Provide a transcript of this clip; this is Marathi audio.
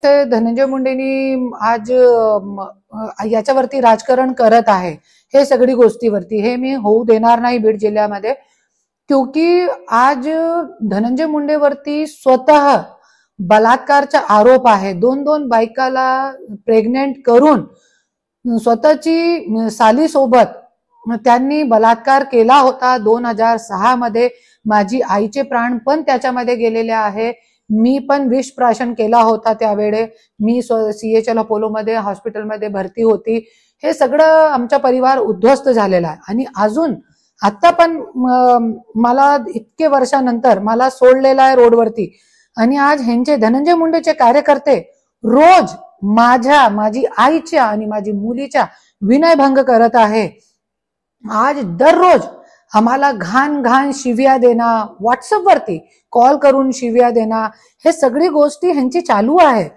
ते धनंजय मुंडेंनी आज याच्यावरती राजकारण करत आहे, हे सगळी गोष्टीवरती हे मी होऊ देणार नाही बीड जिल्ह्यामध्ये. क्योंकि आज धनंजय मुंडेवरती स्वतः बलात्कारचा आरोप आहे. 2-2 बायकाला प्रेग्नेंट करून स्वतःची सालीसोबत त्यांनी बलात्कार केला होता. 2006 मध्ये माझी आईचे प्राण पण त्याच्यामध्ये गेलेले आहे. मी पण विष प्राशन केला होता त्यावेळे. मी CHL अपोलोमध्ये हॉस्पिटलमध्ये भरती होती. हे सगळं आमचा परिवार उद्ध्वस्त झालेला आहे. आणि अजून आता पण मला इतके वर्षानंतर मला सोडलेला आहे रोडवरती. आणि आज ह्यांचे धनंजय मुंडेचे कार्यकर्ते रोज माझी आईच्या आणि माझी मुलीच्या विनयभंग करत आहे. आज दररोज आम्हाला घाण घाण शिव्या देणं, व्हॉट्सअपवरती कॉल करून शिव्या देणं, हे सगळी गोष्टी ह्यांची चालू आहे.